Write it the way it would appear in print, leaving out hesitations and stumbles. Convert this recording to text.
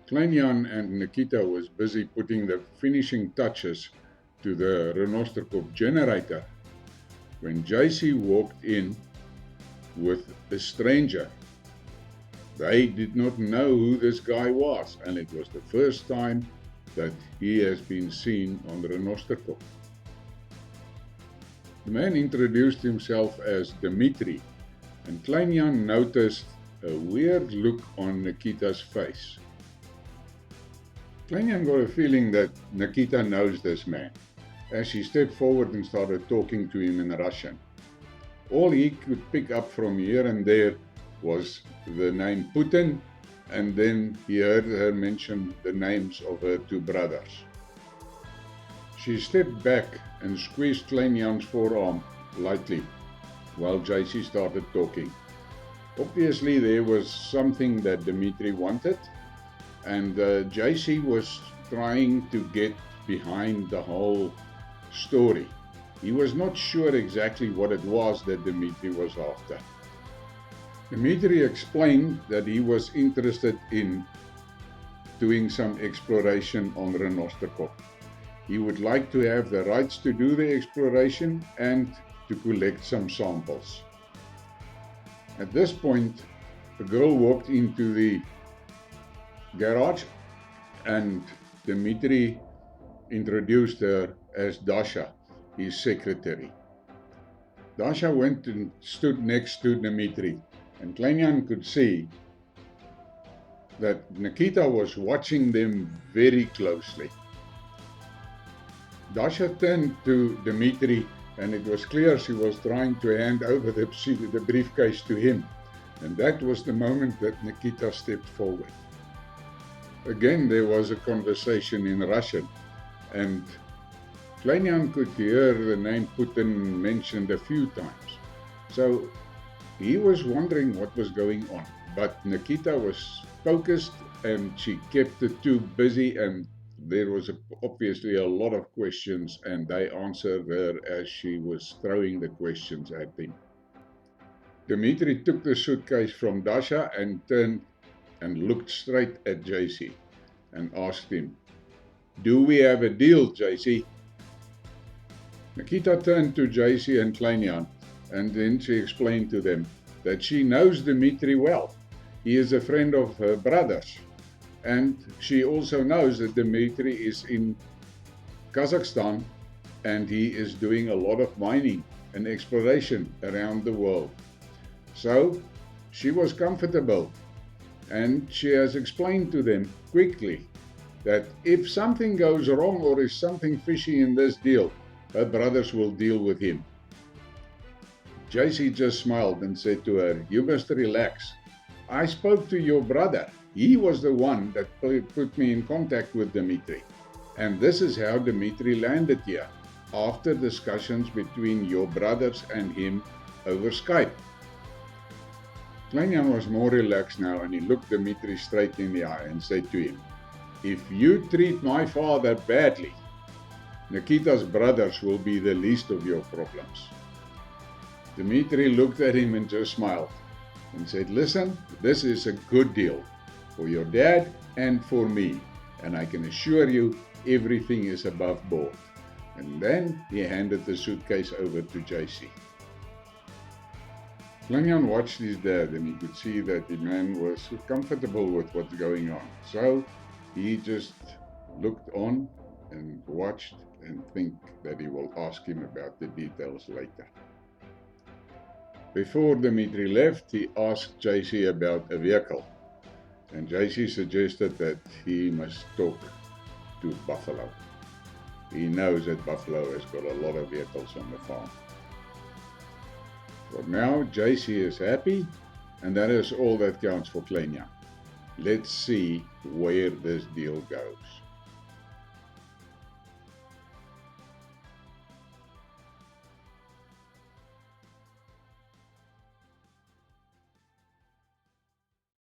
Kleinjan and Nikita was busy putting the finishing touches to the Rhenosterkop generator when JC walked in with a stranger. They did not know who this guy was, and it was the first time that he has been seen on Rhenosterkop. The man introduced himself as Dimitri, and Kleinjan noticed a weird look on Nikita's face. Kleinjan got a feeling that Nikita knows this man, as she stepped forward and started talking to him in Russian. All he could pick up from here and there was the name Putin, and then he heard her mention the names of her two brothers. She stepped back and squeezed Kleinjan's forearm lightly while JC started talking. Obviously there was something that Dimitri wanted, and JC was trying to get behind the whole story. He was not sure exactly what it was that Dimitri was after. Dimitri explained that he was interested in doing some exploration on Rhenosterkop. He would like to have the rights to do the exploration and to collect some samples. At this point, a girl walked into the garage and Dimitri introduced her as Dasha, his secretary. Dasha went and stood next to Dimitri, and Kleinjan could see that Nikita was watching them very closely. Dasha turned to Dimitri, and it was clear she was trying to hand over the briefcase to him, and that was the moment that Nikita stepped forward. Again, there was a conversation in Russian, and Kleinjan could hear the name Putin mentioned a few times. So he was wondering what was going on, but Nikita was focused and she kept the two busy, and there was obviously a lot of questions, and they answered her as she was throwing the questions at them. Dimitri took the suitcase from Dasha and turned and looked straight at JC and asked him, "Do we have a deal, JC?" Nikita turned to JC and Kleinjan, and then she explained to them that she knows Dimitri well. He is a friend of her brother's, and she also knows that Dimitri is in Kazakhstan and he is doing a lot of mining and exploration around the world. So she was comfortable, and she has explained to them quickly that if something goes wrong or is something fishy in this deal, her brothers will deal with him. JC just smiled and said to her, "You must relax. I spoke to your brother. He was the one that put me in contact with Dimitri. And this is how Dimitri landed here, after discussions between your brothers and him over Skype." Kleinjan was more relaxed now, and he looked Dimitri straight in the eye and said to him, "If you treat my father badly, Nikita's brothers will be the least of your problems." Dimitri looked at him and just smiled and said, "Listen, this is a good deal for your dad and for me, and I can assure you everything is above board." And then he handed the suitcase over to JC. Kleinjan watched his dad, and he could see that the man was comfortable with what's going on. So he just looked on and watched and think that he will ask him about the details later. Before Dimitri left, he asked JC about a vehicle, and JC suggested that he must talk to Buffalo. He knows that Buffalo has got a lot of vehicles on the farm. For now, JC is happy, and that is all that counts for Kleinjan. Let's see where this deal goes.